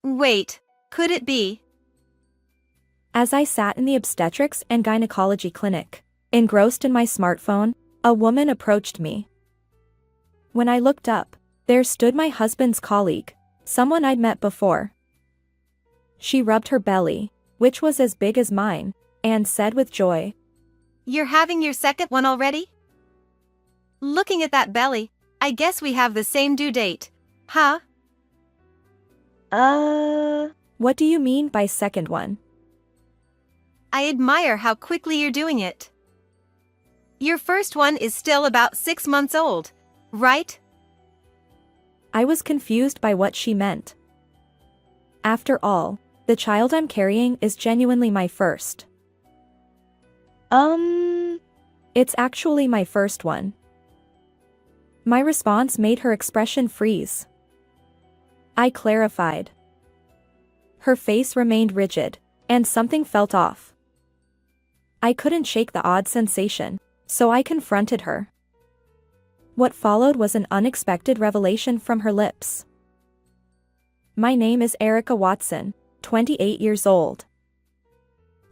Wait, could it be? As I sat in the obstetrics and gynecology clinic, engrossed in my smartphone, a woman approached me. When I looked up, there stood my husband's colleague, someone I'd met before. She rubbed her belly, which was as big as mine, and said with joy, You're having your second one already? Looking at that belly, I guess we have the same due date, huh? What do you mean by second one? I admire how quickly you're doing it. Your first one is still about 6 months old, right? I was confused by what she meant. After all, the child I'm carrying is genuinely my first. It's actually my first one. My response made her expression freeze. I clarified. Her face remained rigid, and something felt off. I couldn't shake the odd sensation, so I confronted her. What followed was an unexpected revelation from her lips. My name is Erica Watson, 28 years old.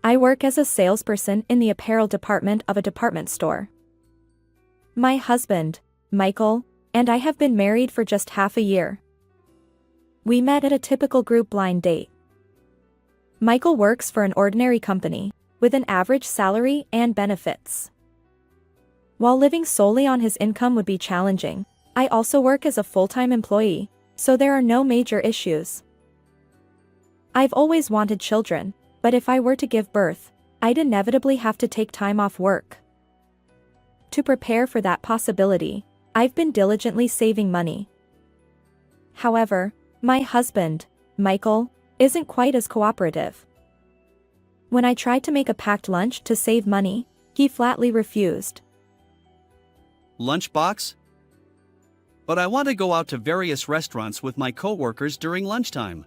I work as a salesperson in the apparel department of a department store. My husband, Michael, and I have been married for just half a year. We met at a typical group blind date. Michael works for an ordinary company, with an average salary and benefits. While living solely on his income would be challenging, I also work as a full-time employee, so there are no major issues. I've always wanted children, but if I were to give birth, I'd inevitably have to take time off work. To prepare for that possibility, I've been diligently saving money. However, my husband, Michael, isn't quite as cooperative. When I tried to make a packed lunch to save money, he flatly refused. Lunchbox? But I want to go out to various restaurants with my coworkers during lunchtime.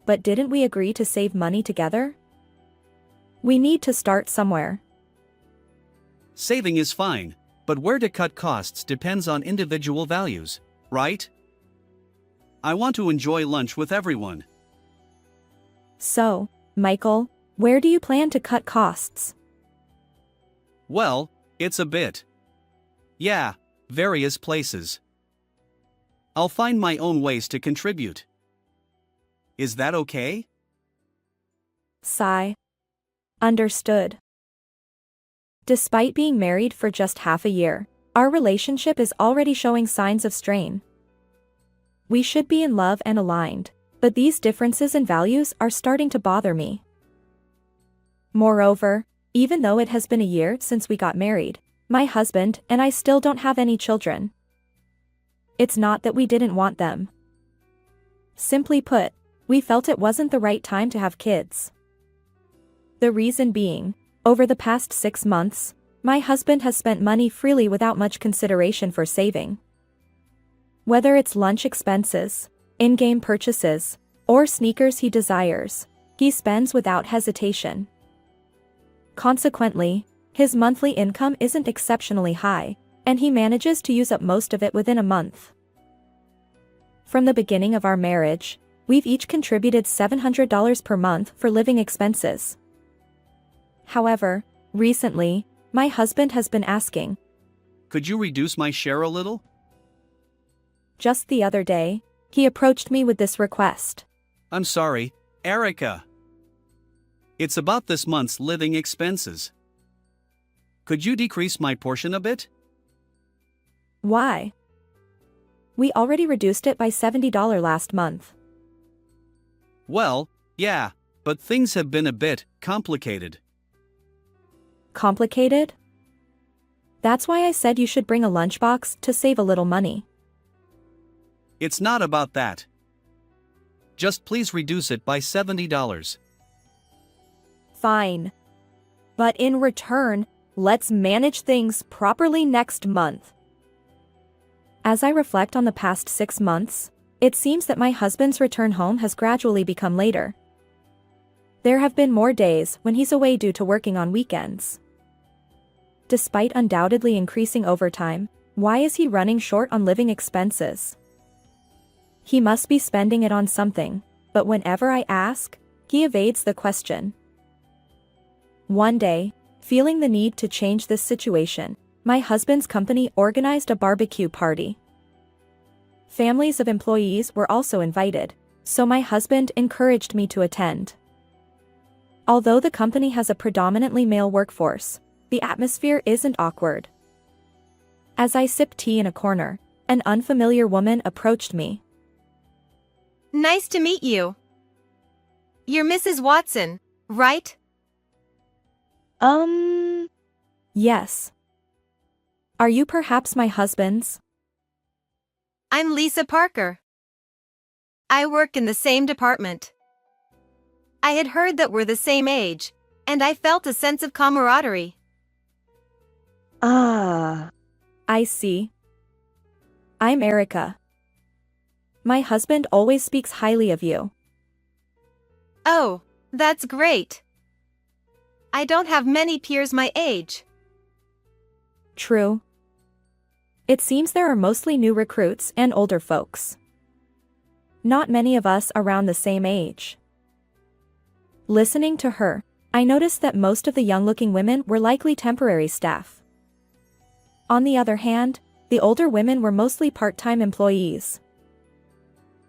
But didn't we agree to save money together? We need to start somewhere. Saving is fine, but where to cut costs depends on individual values, right? I want to enjoy lunch with everyone. So, Michael, where do you plan to cut costs? Well, it's a bit. Yeah, various places. I'll find my own ways to contribute. Is that okay? Sigh. Understood. Despite being married for just half a year, our relationship is already showing signs of strain. We should be in love and aligned, but these differences in values are starting to bother me. Moreover, even though it has been a year since we got married, my husband and I still don't have any children. It's not that we didn't want them. Simply put, we felt it wasn't the right time to have kids. The reason being, over the past 6 months, my husband has spent money freely without much consideration for saving. Whether it's lunch expenses, in-game purchases, or sneakers he desires, he spends without hesitation. Consequently, his monthly income isn't exceptionally high, and he manages to use up most of it within a month. From the beginning of our marriage, we've each contributed $700 per month for living expenses. However, recently, my husband has been asking, Could you reduce my share a little? Just the other day, he approached me with this request. I'm sorry, Erica. It's about this month's living expenses. Could you decrease my portion a bit? Why? We already reduced it by $70 last month. Well, yeah, but things have been a bit complicated. Complicated? That's why I said you should bring a lunchbox to save a little money. It's not about that. Just please reduce it by $70. Fine. But in return, let's manage things properly next month. As I reflect on the past 6 months, it seems that my husband's return home has gradually become later. There have been more days when he's away due to working on weekends. Despite undoubtedly increasing overtime, why is he running short on living expenses? He must be spending it on something, but whenever I ask, he evades the question. One day, feeling the need to change this situation, my husband's company organized a barbecue party. Families of employees were also invited, so my husband encouraged me to attend. Although the company has a predominantly male workforce, the atmosphere isn't awkward. As I sipped tea in a corner, an unfamiliar woman approached me. Nice to meet you. You're Mrs. Watson, right? Yes. Are you perhaps my husband's? I'm Lisa Parker. I work in the same department. I had heard that we're the same age, and I felt a sense of camaraderie. Ah. I see. I'm Erica. My husband always speaks highly of you. Oh, that's great. I don't have many peers my age. True. It seems there are mostly new recruits and older folks. Not many of us around the same age. Listening to her, I noticed that most of the young-looking women were likely temporary staff. On the other hand, the older women were mostly part-time employees.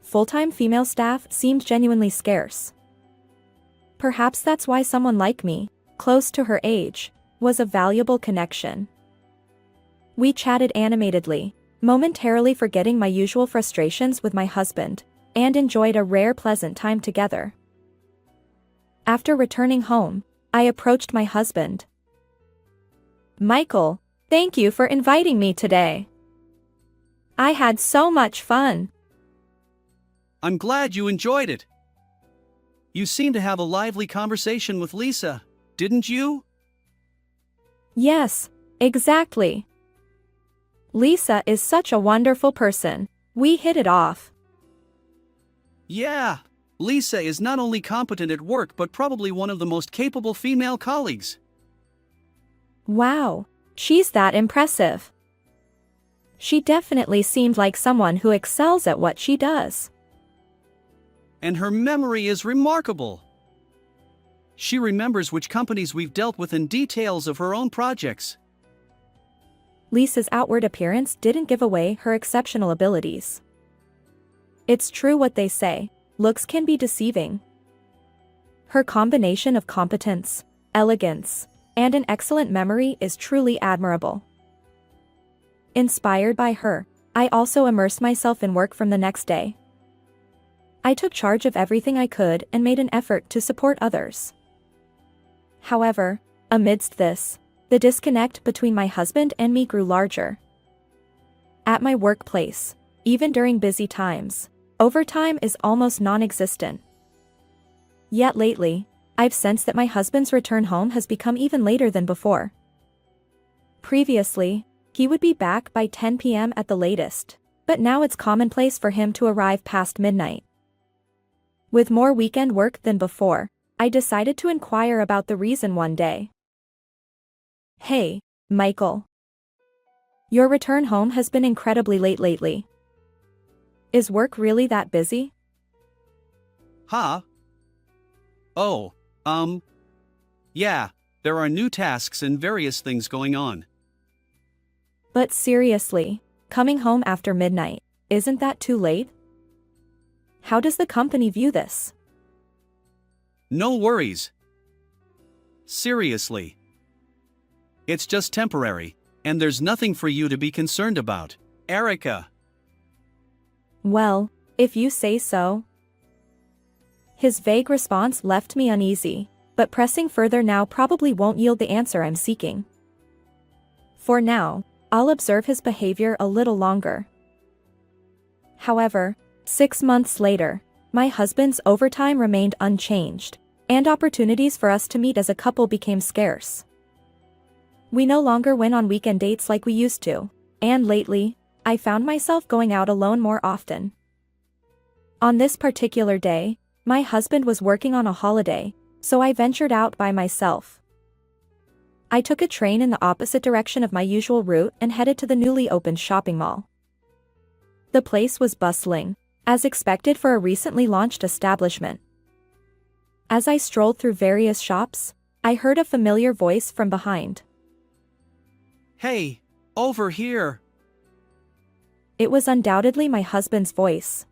Full-time female staff seemed genuinely scarce. Perhaps that's why someone like me, close to her age, was a valuable connection. We chatted animatedly, momentarily forgetting my usual frustrations with my husband, and enjoyed a rare pleasant time together. After returning home, I approached my husband. Michael, thank you for inviting me today. I had so much fun. I'm glad you enjoyed it. You seemed to have a lively conversation with Lisa, didn't you? Yes, exactly. Lisa is such a wonderful person. We hit it off. Yeah, Lisa is not only competent at work but probably one of the most capable female colleagues. Wow, she's that impressive. She definitely seemed like someone who excels at what she does. And her memory is remarkable. She remembers which companies we've dealt with and details of her own projects. Lisa's outward appearance didn't give away her exceptional abilities. It's true what they say, looks can be deceiving. Her combination of competence, elegance, and an excellent memory is truly admirable. Inspired by her, I also immersed myself in work from the next day. I took charge of everything I could and made an effort to support others. However, amidst this, the disconnect between my husband and me grew larger. At my workplace, even during busy times, overtime is almost non-existent. Yet lately, I've sensed that my husband's return home has become even later than before. Previously, he would be back by 10 p.m. at the latest, but now it's commonplace for him to arrive past midnight. With more weekend work than before, I decided to inquire about the reason one day. Hey, Michael. Your return home has been incredibly late lately. Is work really that busy? Huh? Oh, yeah, there are new tasks and various things going on. But seriously, coming home after midnight, isn't that too late? How does the company view this? No worries. Seriously. It's just temporary, and there's nothing for you to be concerned about, Erica. Well, if you say so. His vague response left me uneasy, but pressing further now probably won't yield the answer I'm seeking. For now, I'll observe his behavior a little longer. However, 6 months later, my husband's overtime remained unchanged, and opportunities for us to meet as a couple became scarce. We no longer went on weekend dates like we used to, and lately, I found myself going out alone more often. On this particular day, my husband was working on a holiday, so I ventured out by myself. I took a train in the opposite direction of my usual route and headed to the newly opened shopping mall. The place was bustling, as expected for a recently launched establishment. As I strolled through various shops, I heard a familiar voice from behind. Hey, over here. It was undoubtedly my husband's voice.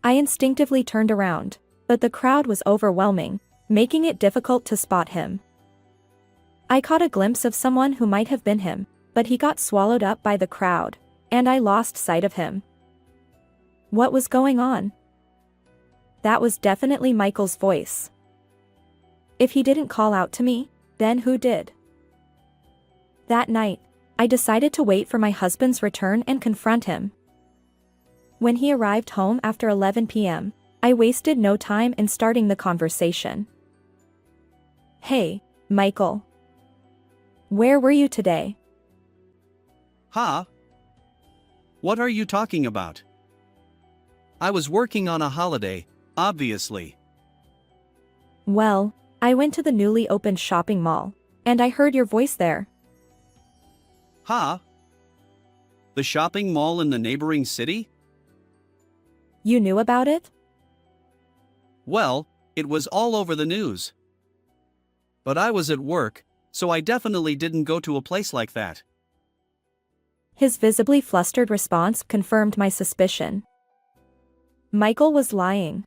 I instinctively turned around, but the crowd was overwhelming, making it difficult to spot him. I caught a glimpse of someone who might have been him, but he got swallowed up by the crowd, and I lost sight of him. What was going on? That was definitely Michael's voice. If he didn't call out to me, then who did? That night, I decided to wait for my husband's return and confront him. When he arrived home after 11 p.m., I wasted no time in starting the conversation. Hey, Michael. Where were you today? Huh? What are you talking about? I was working on a holiday, obviously. Well, I went to the newly opened shopping mall, and I heard your voice there. Huh? The shopping mall in the neighboring city? You knew about it? Well, it was all over the news. But I was at work, so I definitely didn't go to a place like that. His visibly flustered response confirmed my suspicion. Michael was lying.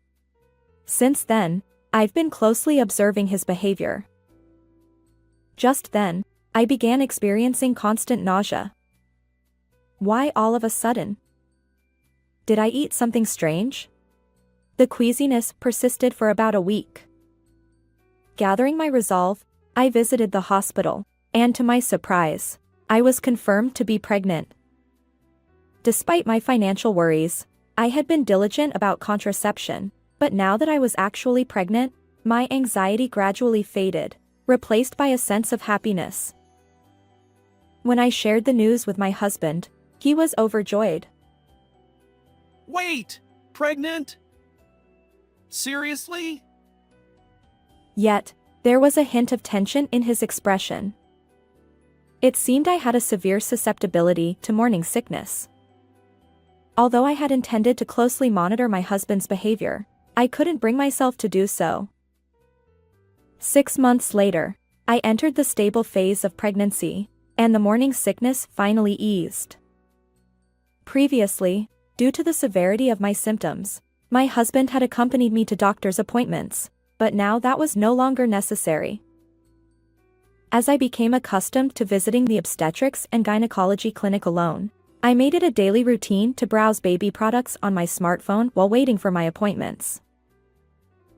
Since then, I've been closely observing his behavior. Just then, I began experiencing constant nausea. Why all of a sudden? Did I eat something strange? The queasiness persisted for about a week. Gathering my resolve, I visited the hospital, and to my surprise, I was confirmed to be pregnant. Despite my financial worries, I had been diligent about contraception, but now that I was actually pregnant, my anxiety gradually faded, replaced by a sense of happiness. When I shared the news with my husband, he was overjoyed. Wait! Pregnant? Seriously? Yet, there was a hint of tension in his expression. It seemed I had a severe susceptibility to morning sickness. Although I had intended to closely monitor my husband's behavior, I couldn't bring myself to do so. 6 months later, I entered the stable phase of pregnancy, and the morning sickness finally eased. Previously, due to the severity of my symptoms, my husband had accompanied me to doctor's appointments, but now that was no longer necessary. As I became accustomed to visiting the obstetrics and gynecology clinic alone, I made it a daily routine to browse baby products on my smartphone while waiting for my appointments.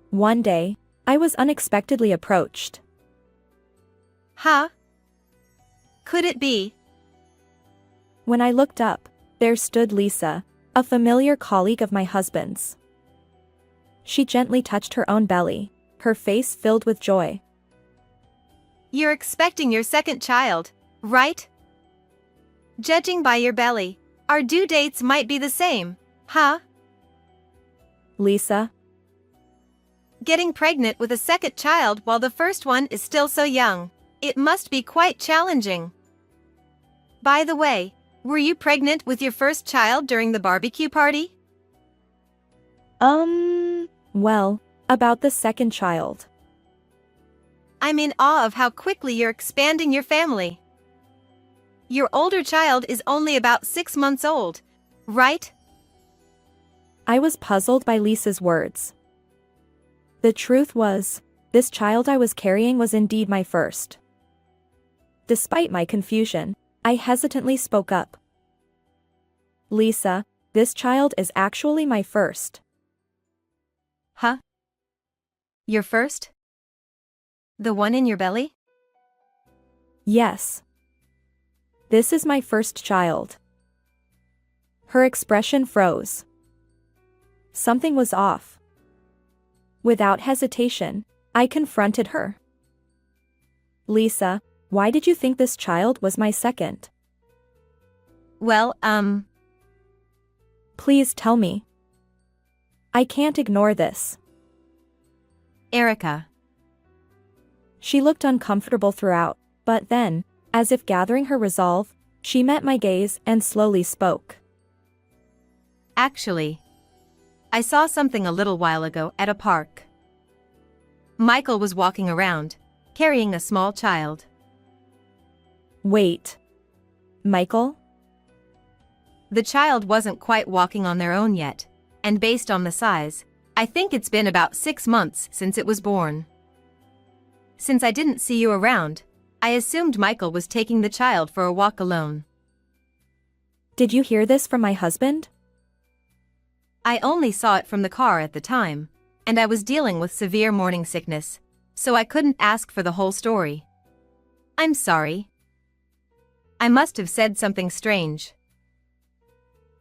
One day, I was unexpectedly approached. Huh? Could it be? When I looked up, there stood Lisa, a familiar colleague of my husband's. She gently touched her own belly, her face filled with joy. You're expecting your second child, right? Judging by your belly, our due dates might be the same, huh? Lisa? Getting pregnant with a second child while the first one is still so young, it must be quite challenging. By the way, were you pregnant with your first child during the barbecue party? Well, about the second child. I'm in awe of how quickly you're expanding your family. Your older child is only about 6 months old, right? I was puzzled by Lisa's words. The truth was, this child I was carrying was indeed my first. Despite my confusion, I hesitantly spoke up. Lisa, this child is actually my first. Huh? Your first? The one in your belly? Yes. This is my first child. Her expression froze. Something was off. Without hesitation, I confronted her. Lisa, why did you think this child was my second? Well, Please tell me. I can't ignore this. Erica. She looked uncomfortable throughout, but then, as if gathering her resolve, she met my gaze and slowly spoke. Actually, I saw something a little while ago at a park. Michael was walking around, carrying a small child. Wait. Michael? The child wasn't quite walking on their own yet, and based on the size, I think it's been about 6 months since it was born. Since I didn't see you around, I assumed Michael was taking the child for a walk alone. Did you hear this from my husband? I only saw it from the car at the time, and I was dealing with severe morning sickness, so I couldn't ask for the whole story. I'm sorry. I must have said something strange.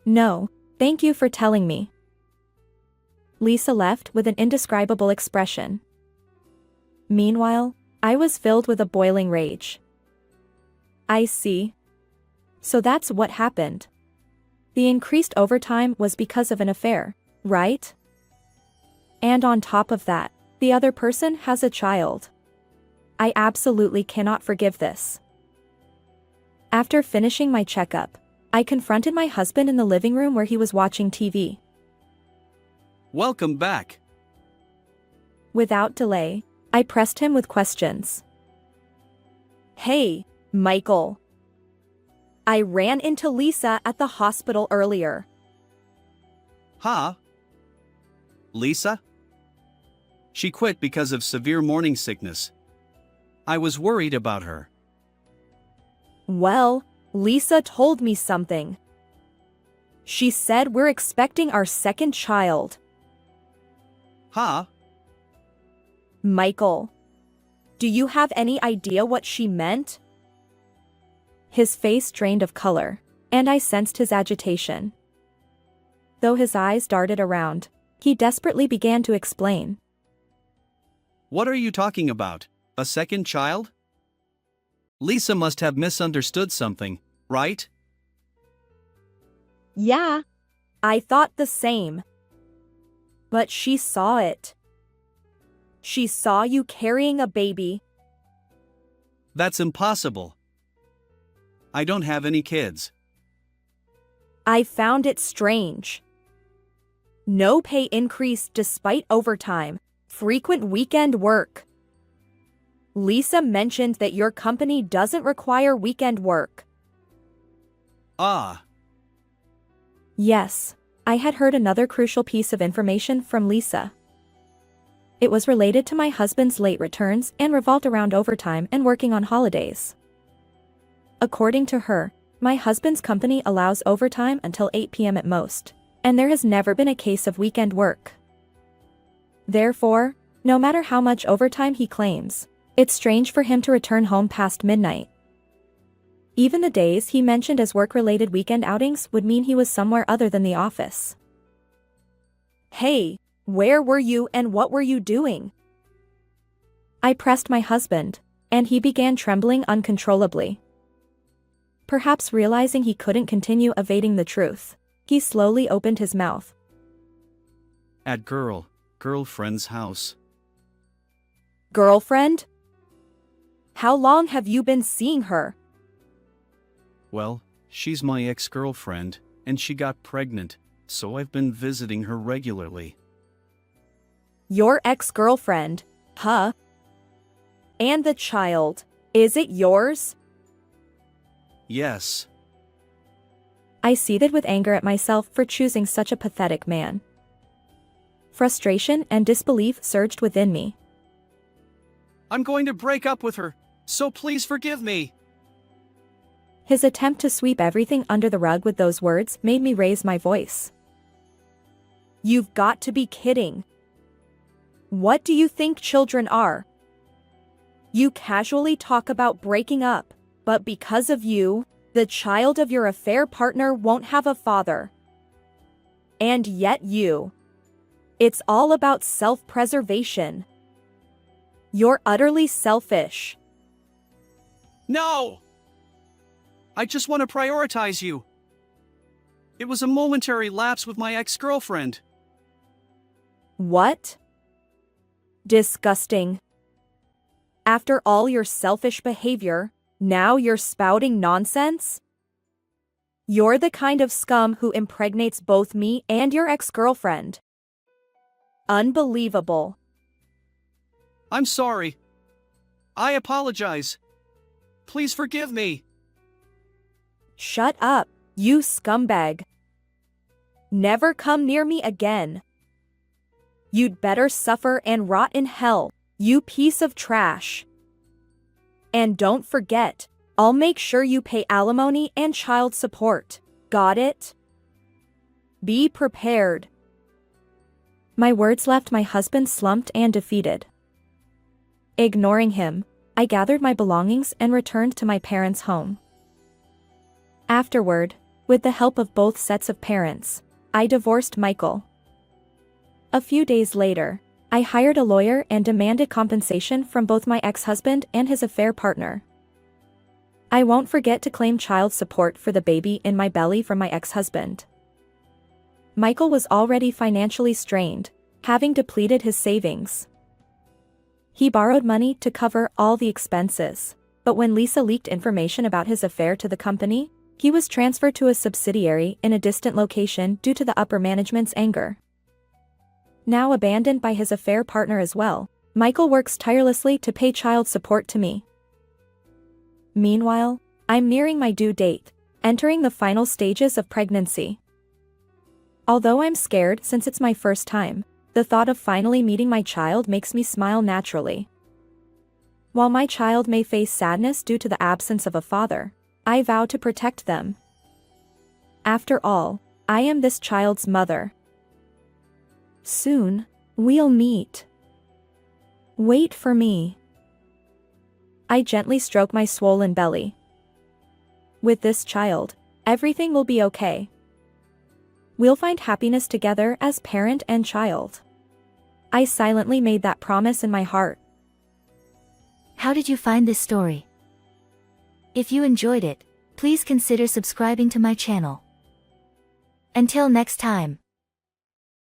No, thank you for telling me. Lisa left with an indescribable expression. Meanwhile, I was filled with a boiling rage. I see. So that's what happened. The increased overtime was because of an affair, right? And on top of that, the other person has a child. I absolutely cannot forgive this. After finishing my checkup, I confronted my husband in the living room where he was watching TV. Welcome back. Without delay, I pressed him with questions. Hey, Michael. I ran into Lisa at the hospital earlier. Huh? Lisa? She quit because of severe morning sickness. I was worried about her. Well, Lisa told me something. She said we're expecting our second child. Huh? Michael. Do you have any idea what she meant? His face drained of color, and I sensed his agitation. Though his eyes darted around, he desperately began to explain. What are you talking about? A second child? Lisa must have misunderstood something, right? Yeah, I thought the same. But she saw it. She saw you carrying a baby. That's impossible. I don't have any kids. I found it strange. No pay increase despite overtime, frequent weekend work. Lisa mentioned that your company doesn't require weekend work. Ah. Yes, I had heard another crucial piece of information from Lisa. It was related to my husband's late returns and revolved around overtime and working on holidays. According to her, my husband's company allows overtime until 8 p.m. at most, and there has never been a case of weekend work. Therefore, no matter how much overtime he claims, it's strange for him to return home past midnight. Even the days he mentioned as work-related weekend outings would mean he was somewhere other than the office. Hey, where were you and what were you doing? I pressed my husband, and he began trembling uncontrollably. Perhaps realizing he couldn't continue evading the truth, he slowly opened his mouth. At girlfriend's house. Girlfriend? How long have you been seeing her? Well, she's my ex-girlfriend, and she got pregnant, so I've been visiting her regularly. Your ex-girlfriend, huh? And the child, is it yours? Yes. I seethed with anger at myself for choosing such a pathetic man. Frustration and disbelief surged within me. I'm going to break up with her, so please forgive me. His attempt to sweep everything under the rug with those words made me raise my voice. You've got to be kidding. What do you think children are? You casually talk about breaking up, but because of you, the child of your affair partner won't have a father. And yet you. It's all about self-preservation. You're utterly selfish. No! I just want to prioritize you. It was a momentary lapse with my ex-girlfriend. What? Disgusting. After all your selfish behavior, now you're spouting nonsense? You're the kind of scum who impregnates both me and your ex-girlfriend. Unbelievable. I'm sorry. I apologize. Please forgive me. Shut up, you scumbag. Never come near me again. You'd better suffer and rot in hell, you piece of trash. And don't forget, I'll make sure you pay alimony and child support. Got it? Be prepared. My words left my husband slumped and defeated. Ignoring him, I gathered my belongings and returned to my parents' home. Afterward, with the help of both sets of parents, I divorced Michael. A few days later, I hired a lawyer and demanded compensation from both my ex-husband and his affair partner. I won't forget to claim child support for the baby in my belly from my ex-husband. Michael was already financially strained, having depleted his savings. He borrowed money to cover all the expenses, but when Lisa leaked information about his affair to the company, he was transferred to a subsidiary in a distant location due to the upper management's anger. Now abandoned by his affair partner as well, Michael works tirelessly to pay child support to me. Meanwhile, I'm nearing my due date, entering the final stages of pregnancy. Although I'm scared since it's my first time, the thought of finally meeting my child makes me smile naturally. While my child may face sadness due to the absence of a father, I vow to protect them. After all, I am this child's mother. Soon, we'll meet. Wait for me. I gently stroke my swollen belly. With this child, everything will be okay. We'll find happiness together as parent and child. I silently made that promise in my heart. How did you find this story? If you enjoyed it, please consider subscribing to my channel. Until next time.